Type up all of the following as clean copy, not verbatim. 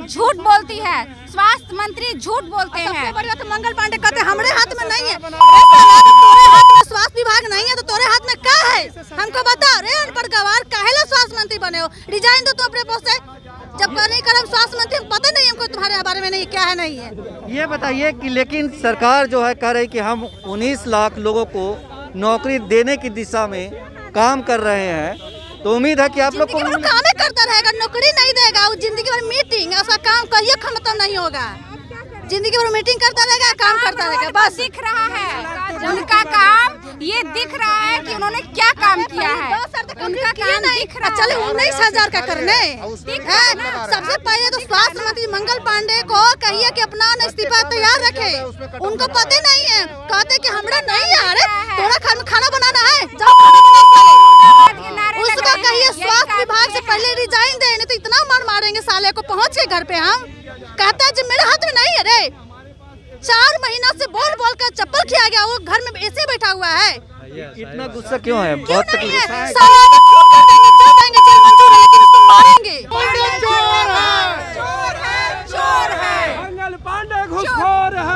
झूठ बोलती है, स्वास्थ्य मंत्री झूठ बोलते हैं। तो मंगल पांडे कहते हमारे हाथ में नहीं है, तोरे हाथ में स्वास्थ्य विभाग नहीं है तो तोरे हाथ में क्या है? हमको बताओ रे अनपढ़ गवार, काहे स्वास्थ्य मंत्री बने हो? रिजाइन दो तुम अपने पोस्ट से। जब नहीं करम स्वास्थ्य मंत्री, पता नहीं हमको तुम्हारे बारे में नहीं क्या है नहीं है। ये बताइए कि लेकिन सरकार जो है कह रही कि हम 19 लाख लोगों को नौकरी देने की दिशा में काम कर रहे हैं, तो उम्मीद है कि आप लोग को काम ही करता रहेगा, नौकरी नहीं देगा। वो जिंदगी भर मीटिंग, उसका काम कहिए खत्म नहीं होगा। जिंदगी भर मीटिंग करता रहेगा, काम करता रहेगा, बस दिख रहा है उनका काम। ये दिख रहा है कि उन्होंने क्या काम किया है, उनका काम दिख रहा है। चले 19,000 का करने सबसे पहले तो स्वास्थ्य मंत्री मंगल पांडे को कहिए कि अपना इस्तीफा तैयार रखे। उनको पता नहीं है, कहते कि हमरा नहीं आ रहे, थोड़ा खाना बनाना है, उसका कहिए स्वास्थ्य विभाग से पहले रिजाइन दे, नहीं तो इतना मार मारेंगे साले को। पहुँचे घर पे हम, कहता है मेरे हाथ में नहीं है रे। 4 महीना से बोल बोल कर चप्पल खिया गया, वो घर में ऐसे बैठा हुआ है। इतना गुस्सा क्यों है? बहुत तकलीफ साले को खून कर देंगे, जो देंगे जेल मंजूर है, लेकिन इसको मारेंगे। चोर है, मंगल पांडे घुसखोर है।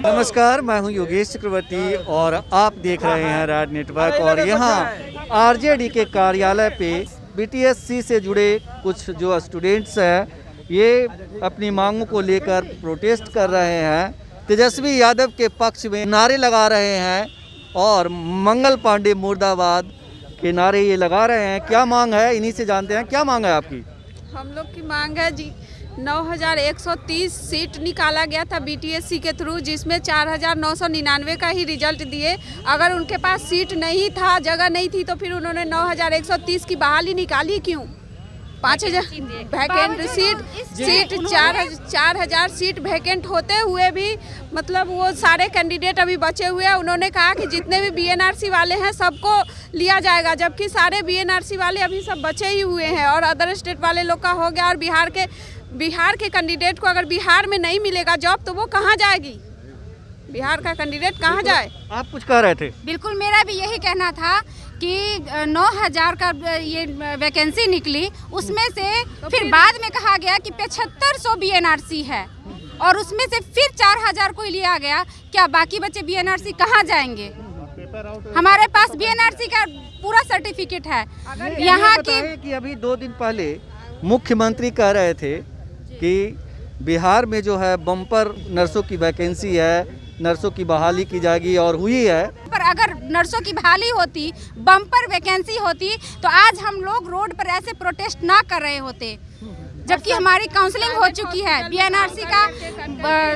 नमस्कार, मैं हूं योगेश चक्रवर्ती और आप देख रहे हैं राज नेटवर्क। और यहाँ आरजेडी के कार्यालय पे बीटीएससी से जुड़े कुछ जो स्टूडेंट्स हैं, ये अपनी मांगों को लेकर प्रोटेस्ट कर रहे हैं। तेजस्वी यादव के पक्ष में नारे लगा रहे हैं और मंगल पांडे मुर्दाबाद के नारे ये लगा रहे हैं। क्या मांग है, इन्हीं से जानते हैं। क्या मांग है आपकी? हम लोग की मांग है जी, 9,130 सीट निकाला गया था बीटीएससी के थ्रू, जिसमें 4,999 का ही रिजल्ट दिए। अगर उनके पास सीट नहीं था, जगह नहीं थी, तो फिर उन्होंने 9,130 की बहाली निकाली क्यों? 5,000 वैकेंट सीट 4,000 सीट वैकेंट होते हुए भी मतलब वो सारे कैंडिडेट अभी बचे हुए हैं। उन्होंने कहा कि जितने भी बीएनआरसी वाले हैं सबको लिया जाएगा, जबकि सारे बीएनआरसी वाले अभी सब बचे ही हुए हैं और अदर स्टेट वाले लोग का हो गया। और बिहार के कैंडिडेट को अगर बिहार में नहीं मिलेगा जॉब, तो वो कहाँ जाएगी? बिहार का कैंडिडेट कहाँ जाए? आप कुछ कह रहे थे? बिल्कुल, मेरा भी यही कहना था कि 9,000 का ये वैकेंसी निकली, उसमें से फिर बाद में कहा गया कि 7500 बीएनआरसी है और उसमें से फिर 4,000 को लिया गया। क्या बाकी बच्चे बीएनआरसी कहाँ जाएंगे? हमारे पास बीएनआरसी का पूरा सर्टिफिकेट है। यहाँ की अभी 2 दिन पहले मुख्यमंत्री कह रहे थे कि बिहार में जो है बम्पर नर्सों की वैकेंसी है, नर्सों की बहाली की जाएगी और हुई है। पर अगर नर्सों की बहाली होती, बम्पर वैकेंसी होती, तो आज हम लोग रोड पर ऐसे प्रोटेस्ट ना कर रहे होते। जबकि हमारी काउंसलिंग हो चुकी है, बीएनआरसी का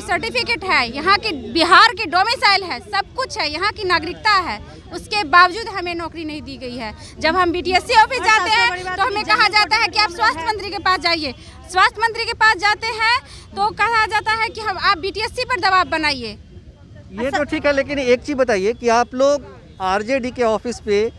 सर्टिफिकेट है, यहाँ के बिहार के डोमिसाइल है, सब कुछ है, यहाँ की नागरिकता है, उसके बावजूद हमें नौकरी नहीं दी गई है। जब हम बीटीएससी ऑफिस जाते हैं तो हमें कहा जाता है कि आप स्वास्थ्य मंत्री के पास जाइए। स्वास्थ्य मंत्री के पास जाते हैं तो कहा जाता है कि हम आप बीटीएससी पर दबाव बनाइए। ये तो ठीक है, लेकिन एक चीज बताइए कि आप लोग आरजेडी के ऑफिस पे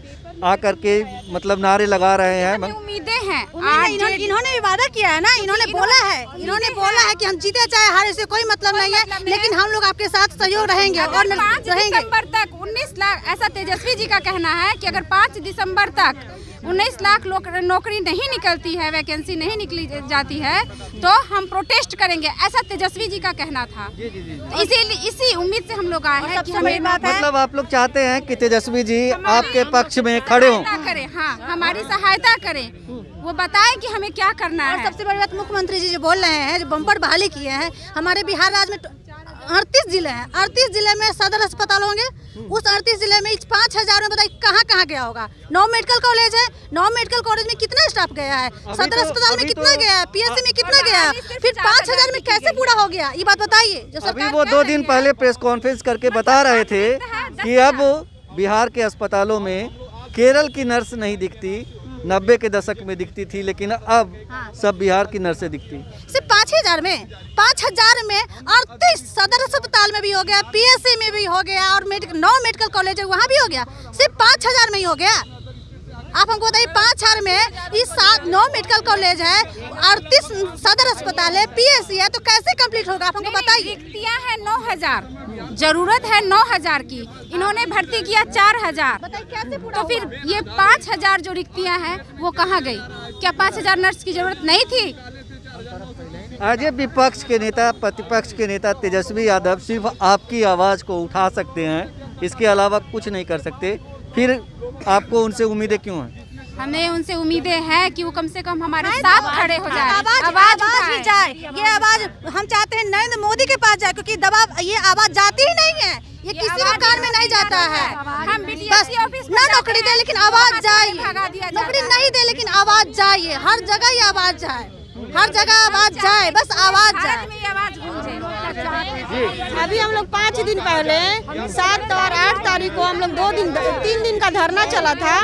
आकर के मतलब नारे लगा रहे हैं। उम्मीदें हैं, इन्होंने भी वादा किया है ना, इन्होंने बोला है कि हम जीते चाहे हारे से कोई मतलब नहीं है, लेकिन हम लोग आपके साथ सहयोग रहेंगे और 5 दिसंबर तक 19 लाख, ऐसा तेजस्वी जी का कहना है कि अगर 5 दिसंबर तक 19 लाख नौकरी नहीं निकलती है, वैकेंसी नहीं निकली जाती है, तो हम प्रोटेस्ट करेंगे, ऐसा तेजस्वी जी का कहना था। इसी उम्मीद से हम लोग आए हैं कि हमें मतलब आप लोग चाहते हैं कि तेजस्वी जी आपके पक्ष में खड़े हों, करें, हाँ, हमारी सहायता करें, वो बताएं कि हमें क्या करना है। सबसे बड़ी बात मुख्यमंत्री जी जो बोल रहे हैं, जो बम्पर बहाली किए हैं, हमारे बिहार राज्य में 38 जिले हैं, 38 जिले में सदर अस्पताल होंगे। उस 38 जिले में 5,000 में बताइए कहाँ कहाँ गया होगा? 9 मेडिकल कॉलेज है, 9 मेडिकल कॉलेज में कितना स्टाफ गया है? सदर अस्पताल में कितना गया है? पीएससी में कितना गया है? फिर 5,000 में कैसे पूरा हो गया? ये बात बताइए। जो अभी वो 2 दिन पहले प्रेस कॉन्फ्रेंस करके बता रहे थे कि अब बिहार के अस्पतालों में केरल की नर्स नहीं दिखती, 90 के दशक में दिखती थी, लेकिन अब सब बिहार की नर्सें दिखती। सिर्फ 5,000 में 38 सदर अस्पताल में भी हो गया, पीएससी में भी हो गया और 9 मेडिकल कॉलेज है वहाँ भी हो गया, सिर्फ 5,000 में ही हो गया। आप हमको बताइए 5,000 में इस 9 मेडिकल कॉलेज है, 38 सदर अस्पताल है, पीएससी है, तो कैसे कंप्लीट होगा? आप हमको बताइए। रिक्तियाँ है 9,000, जरूरत है 9,000 की, इन्होंने भर्ती किया 4,000, तो फिर ये 5,000 जो रिक्तियाँ हैं वो कहाँ गई? क्या 5000 नर्स की जरूरत नहीं थी? आज ये विपक्ष के नेता, प्रतिपक्ष के नेता तेजस्वी यादव सिर्फ आपकी आवाज़ को उठा सकते हैं, इसके अलावा कुछ नहीं कर सकते, फिर आपको उनसे उम्मीदें क्यों हैं? हमें उनसे उम्मीदें हैं कि वो कम से कम हमारे साथ खड़े हो जाए, आवाज भी जाए। ये आवाज हम चाहते हैं नरेंद्र मोदी के पास जाए, क्योंकि दबाव ये आवाज जाती ही नहीं है, ये किसी के कान में नहीं जाता है। हम बस ना नौकरी दे लेकिन आवाज जाए, नौकरी नहीं दे लेकिन आवाज जाए, हर जगह ये आवाज जाए, हर जगह आवाज जाए, बस आवाज जाए। अभी हम लोग 5 दिन पहले 7 और 8 तारीख को हम लोग 3 दिन का धरना चला था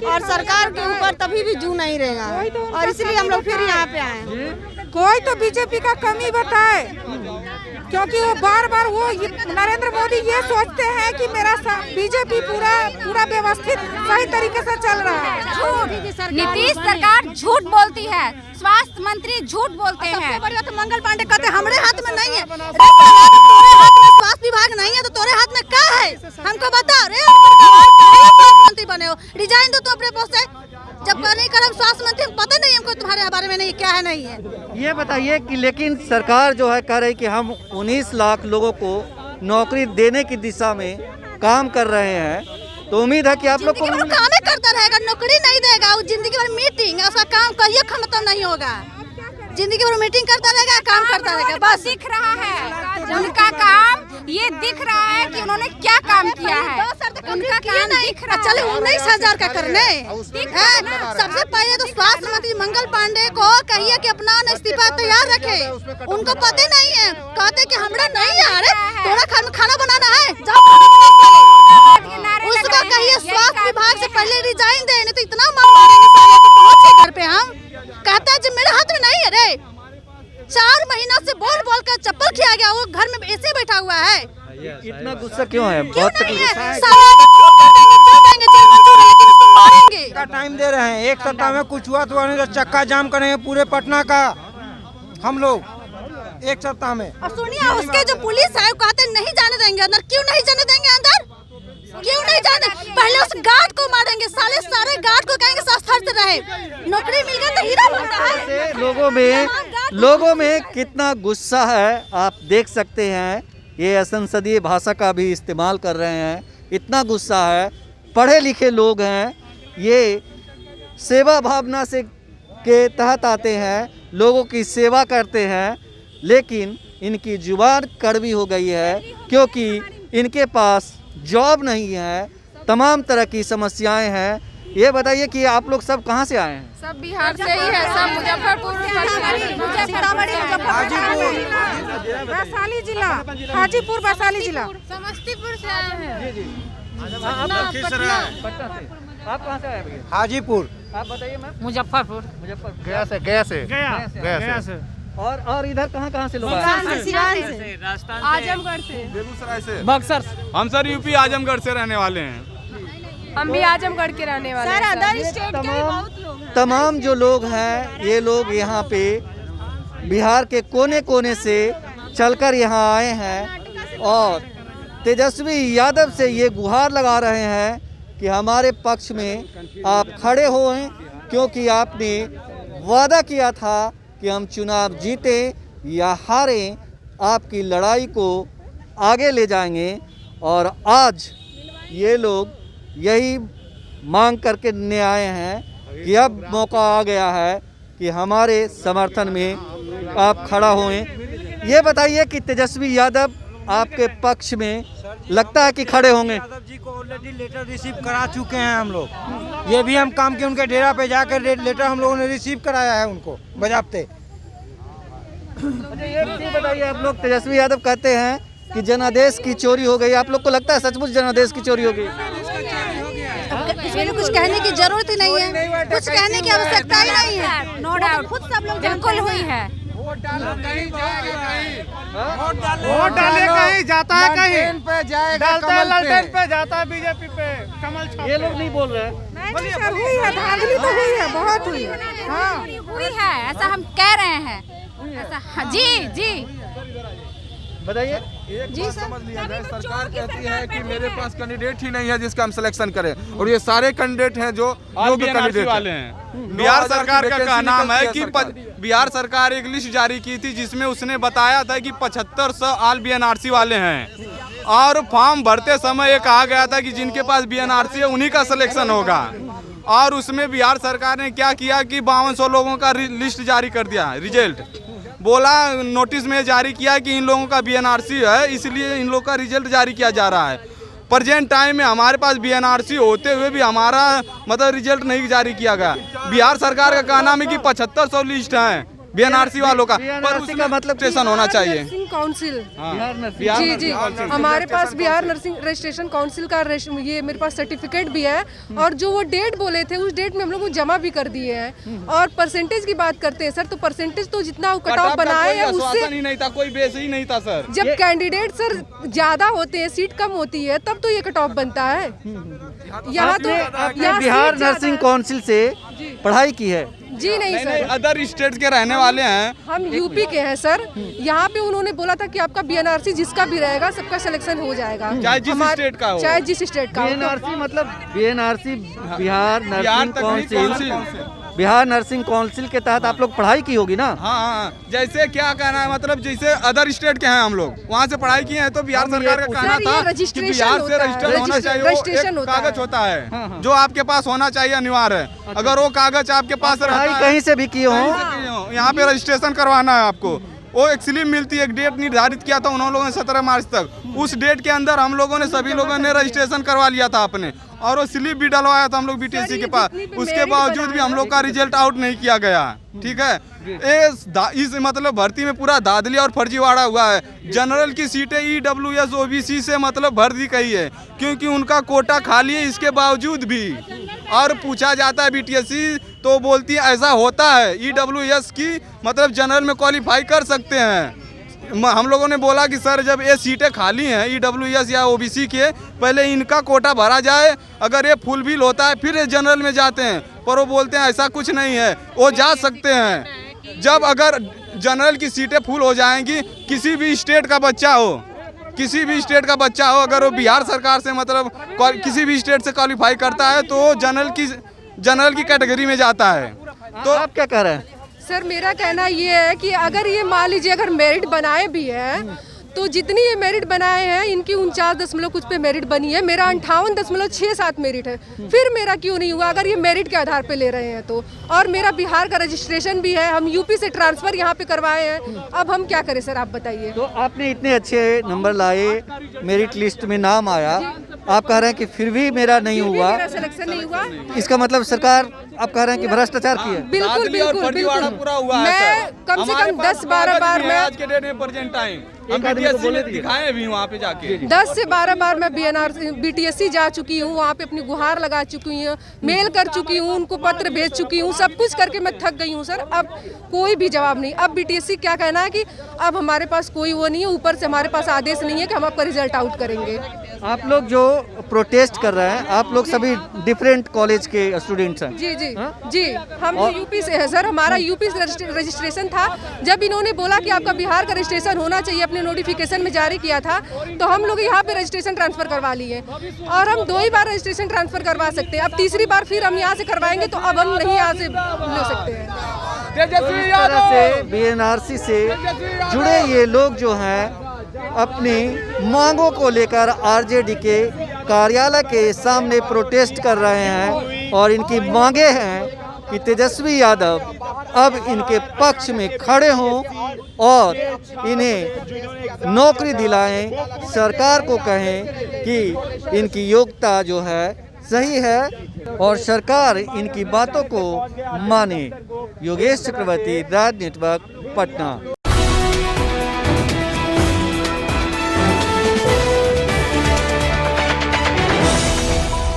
और सरकार के ऊपर तभी भी जू नहीं रहेगा और इसलिए हम लोग फिर यहाँ पे आए। कोई तो बीजेपी का कमी बताए, क्योंकि वो बार बार वो नरेंद्र मोदी ये सोचते हैं कि मेरा बीजेपी पूरा व्यवस्थित सही तरीके से चल रहा है। झूठ, नीतीश सरकार झूठ बोलती है, स्वास्थ्य मंत्री झूठ बोलते हैं। तो मंगल पांडे कहते हमारे हाथ में नहीं है, तोरे हाथ में स्वास्थ्य विभाग नहीं है तो तोरे हाथ में क्या है हमको बता रे। स्वास्थ्य मंत्री बने हो, रिजाइन दो तो अपने पोस्ट से, जब नहीं करम स्वास्थ्य मंत्री पता नहीं हमको तुम्हारे बारे में नहीं क्या है नहीं है। ये बताइए कि लेकिन सरकार जो है कह रही कि हम 19 लाख लोगों को नौकरी देने की दिशा में काम कर रहे हैं, तो उम्मीद है कि आप लोग को काम ही करता रहेगा, नौकरी नहीं देगा, वो जिंदगी भर मीटिंग, उसका काम कहिए खत्म नहीं होगा, जिंदगी भर मीटिंग करता रहेगा, काम करता रहेगा, बस दिख रहा है उनका काम, ये दिख रहा है कि उन्होंने क्या काम किया है, उनका काम दिख रहा है। चले 19,000 का करने सबसे पहले तो स्वास्थ्य मंत्री मंगल पांडे को कहिए कि अपना इस्तीफा तैयार रखे, उनको पता नहीं है, कहते कि हमरा नहीं आ रहे, थोड़ा घर में खाना बनाना है, उसका कहिए स्वास्थ्य विभाग से पहले रिजाइन दे, नहीं तो इतना मार मारेंगे साले को पहुंचे घर पे। हम कहता है मेरे हाथ में नहीं है रे, 4 महीना से बोल बोल कर चप्पल खिया गया, वो घर में ऐसे बैठा हुआ है। इतना गुस्सा क्यों है? बहुत तकलीफ का टाइम दे रहे हैं, एक सप्ताह में कुछ हुआ तो नहीं तो चक्का जाम करेंगे पूरे पटना का हम लोग एक सप्ताह में। और सुनिए उसके जो पुलिस है वो कहते नहीं जाने देंगे अंदर, क्यों नहीं जाने देंगे अंदर, क्यों नहीं जाने? पहले उस गार्ड को मारेंगे, सारे गार्ड को कहेंगे सस्तर से रहे, नौकरी मिल गई तो हीरा बनता है। लोगों में कितना गुस्सा है आप देख सकते हैं, ये असंसदीय भाषा का भी इस्तेमाल कर रहे हैं, इतना गुस्सा है। पढ़े लिखे लोग हैं, ये सेवा भावना से के तहत आते हैं, लोगों की सेवा करते हैं, लेकिन इनकी जुबान कड़वी हो गई है क्योंकि इनके पास जॉब नहीं है, तमाम तरह की समस्याएं हैं। ये बताइए कि आप लोग सब कहाँ से आए हैं? सब बिहार से ही है, सब मुजफ्फरपुर, वैशाली जिला, हाजीपुर वैशाली जिला, समस्तीपुर से आए हैं। पटना से। आप कहाँ से आए भैया? हाजीपुर। आप बताइए मैम। मुजफ्फरपुर। गया से। गया से। और इधर कहाँ से लोग आए? आजमगढ़ से, बेगूसराय से, बक्सर। हम सर यूपी आजमगढ़ से रहने वाले हैं। हम भी आजमगढ़ के रहने वाले हैं। अदर स्टेट के भी बहुत लोग हैं। तमाम जो लोग हैं, ये लोग यहाँ पे बिहार के कोने कोने से चलकर यहाँ आए हैं और तेजस्वी यादव से ये गुहार लगा रहे हैं कि हमारे पक्ष में आप खड़े होएं, क्योंकि आपने वादा किया था कि हम चुनाव जीतें या हारें, आपकी लड़ाई को आगे ले जाएंगे। और आज ये लोग यही मांग करके ने आए हैं कि अब मौका आ गया है कि हमारे समर्थन में आप खड़ा होएं। ये बताइए कि तेजस्वी यादव आपके पक्ष में लगता है कि खड़े होंगे? यादव जी को ऑलरेडी लेटर रिसीव करा चुके हैं हम लोग, ये भी हम काम के उनके डेरा पे जाकर लेटर हम लोगों ने रिसीव कराया है उनको बजाबते। ये बताइए, आप लोग तेजस्वी यादव कहते हैं कि जनादेश की चोरी हो गई, आप लोग को लगता है सचमुच जनादेश की चोरी हो गई? इसमें कुछ कहने की जरूरत ही नहीं है, कुछ कहने की आवश्यकता ही नहीं है, नो डाउट, खुद सब लोग बिल्कुल हुई है। वोट डाले कहीं जाता है, कहीं पे जाएगा, डालता है लालटेन पे, जाता है बीजेपी पे, कमल छाप। ये लोग नहीं बोल रहे हैं। नहीं सर हुई है, धांधली तो हुई है, बहुत हुई है। हाँ हुई है, ऐसा हम कह रहे हैं, ऐसा। जी बताइए। जी सर। समझ लिया जाए, सरकार कहती है कि मेरे पास कैंडिडेट ही नहीं है जिसका हम सिलेक्शन करें, और ये सारे कैंडिडेट हैं जो योग्य कैंडिडेट वाले हैं। बिहार सरकार का कहना है कि बिहार सरकार एक लिस्ट जारी की थी जिसमें उसने बताया था कि 7500 ऑल BNRC वाले हैं, और फॉर्म भरते समय ये कहा गया था कि जिनके पास BNRC है उन्हीं का सिलेक्शन होगा। और उसमें बिहार सरकार ने क्या किया कि 5200 लोगों का लिस्ट जारी कर दिया, रिजल्ट बोला नोटिस में जारी किया कि इन लोगों का BNRC है, इसलिए इन लोगों का रिजल्ट जारी किया जा रहा है। प्रेजेंट टाइम में हमारे पास BNRC होते हुए भी हमारा मतलब रिजल्ट नहीं जारी किया गया। बिहार सरकार का कहना है कि 7500 लिस्ट हैं BNRC वालों का, पर उसका मतलब स्टेशन होना चाहिए। काउंसिल बिहार जी जी, हमारे पास बिहार नर्सिंग रजिस्ट्रेशन काउंसिल का ये मेरे पास सर्टिफिकेट भी है, और जो वो डेट बोले थे उस डेट में हम लोग को जमा भी कर दिए हैं। और परसेंटेज की बात करते हैं सर, तो परसेंटेज तो जितना कट ऑफ बनाए हैं उससे ही नहीं था, कोई बेस ही नहीं था सर। जब कैंडिडेट सर ज्यादा होते हैं, सीट कम होती है, तब तो ये कट ऑफ बनता है। यहाँ तो यहाँ बिहार सीट ज्यादा नर्सिंग है। काउंसिल से पढ़ाई की है? जी नहीं सर, अदर स्टेट के रहने वाले हैं। हम यूपी के हैं सर। यहाँ पे उन्होंने बोला था कि आपका BNRC जिसका भी रहेगा सबका सिलेक्शन हो जाएगा, चाहे जिस स्टेट का हो। चाहे जिस स्टेट का हो। BNRC मतलब BNRC Bihar nursing council, Bihar nursing council के तहत आप लोग पढ़ाई की होगी ना? हाँ, जैसे क्या कहना है, मतलब जैसे अदर स्टेट के हैं हम लोग, वहाँ से पढ़ाई किए हैं, तो बिहार सरकार का कहना सर, ये था कि रजिस्ट्रेशन बिहार से होता है। रजिस्टर होना चाहिए, वो रजिस्ट्रेशन एक होता है। कागज होता है जो आपके पास होना चाहिए, अनिवार्य है। अगर वो कागज आपके पास पढ़ाई रहता कहीं से भी की हो, है, यहाँ पे रजिस्ट्रेशन करवाना है आपको, वो एक स्लिप मिलती है, एक डेट निर्धारित किया था उन लोगों ने 17 मार्च तक। उस डेट के अंदर हम लोगों ने सभी लोगों ने रजिस्ट्रेशन करवा लिया था अपने, और वो स्लिप भी डलवाया था हम लोग BTSC के पास। उसके बावजूद भी हम लोग का रिजल्ट आउट नहीं किया गया, ठीक है। इस मतलब भर्ती में पूरा धांधली और फर्जीवाड़ा हुआ है। जनरल की सीटें EWS OBC से मतलब भर दी गई है, क्योंकि उनका कोटा खाली है, इसके बावजूद भी। और पूछा जाता है BTSC तो बोलती है ऐसा होता है, EWS की मतलब जनरल में क्वालिफाई कर सकते हैं। हम लोगों ने बोला कि सर जब ये सीटें खाली हैं EWS या OBC के, पहले इनका कोटा भरा जाए, अगर ये फुलफिल होता है फिर ये जनरल में जाते हैं। पर वो बोलते हैं ऐसा कुछ नहीं है, वो जा सकते हैं। जब अगर जनरल की सीटें फुल हो जाएंगी, किसी भी स्टेट का बच्चा हो, किसी भी स्टेट का बच्चा हो, अगर वो बिहार सरकार से मतलब किसी भी स्टेट से क्वालिफाई करता है, तो वो जनरल की कैटेगरी में जाता है। तो आप क्या कह रहे हैं? सर मेरा कहना ये है कि अगर ये मान लीजिए अगर मेरिट बनाए भी हैं, तो जितनी ये मेरिट बनाए हैं, इनकी 49 दशमलव कुछ पे मेरिट बनी है, मेरा 58.67 मेरिट है, फिर मेरा क्यों नहीं हुआ अगर ये मेरिट के आधार पे ले रहे हैं तो। और मेरा बिहार का रजिस्ट्रेशन भी है, हम यूपी से ट्रांसफर यहाँ पे करवाए हैं, अब हम क्या करें सर, आप बताइए। तो आपने इतने अच्छे नंबर लाए, मेरिट लिस्ट में नाम आया, आप कह रहे हैं कि फिर भी मेरा नहीं हुआ, मेरा सिलेक्शन नहीं हुआ, इसका मतलब सरकार आप कह रहे हैं कि भ्रष्टाचार की है? बिल्कुल बिल्कुल बिल्कुल। पूरा हुआ है मैं सर। कम से हमारे कम पास 10-12 बार मैं आज के डेट में प्रेजेंट टाइम हम आदमी को BTSC बोले में दिखाए भी वहाँ पे जाके 10 से 12 बार मैं BTSC जा चुकी हूँ, वहाँ पे अपनी गुहार लगा चुकी हूँ, मेल कर चुकी हूँ, उनको पत्र भेज चुकी हूँ, सब कुछ करके मैं थक गई हूँ सर। अब कोई भी जवाब नहीं। अब BTSC क्या कहना है कि अब हमारे पास कोई वो नहीं है, ऊपर से हमारे पास आदेश नहीं है कि हम आपका रिजल्ट आउट करेंगे। आप लोग जो प्रोटेस्ट कर रहे हैं, आप लोग सभी डिफरेंट कॉलेज के स्टूडेंट्स हैं? जी जी जी, हम तो यूपी से है सर, हमारा यूपी से रजिस्ट्रेशन था। जब इन्होंने बोला कि आपका बिहार का रजिस्ट्रेशन होना चाहिए, अपने नोटिफिकेशन में जारी किया था, तो हम लोग यहाँ पे रजिस्ट्रेशन ट्रांसफर करवा लिए, और हम 2 ही बार रजिस्ट्रेशन ट्रांसफर करवा सकते हैं। अब तीसरी बार फिर हम यहाँ से करवाएंगे तो अब हम नहीं यहाँ से ले सकते हैं। तो इस तरह से BNRC से जुड़े ये लोग जो हैं अपनी मांगों को लेकर RJD के कार्यालय के सामने प्रोटेस्ट कर रहे हैं, और इनकी मांगे हैं कि तेजस्वी यादव अब इनके पक्ष में खड़े हों और इन्हें नौकरी दिलाएं, सरकार को कहें कि इनकी योग्यता जो है सही है और सरकार इनकी बातों को माने। योगेश चक्रवर्ती, राज नेटवर्क, पटना।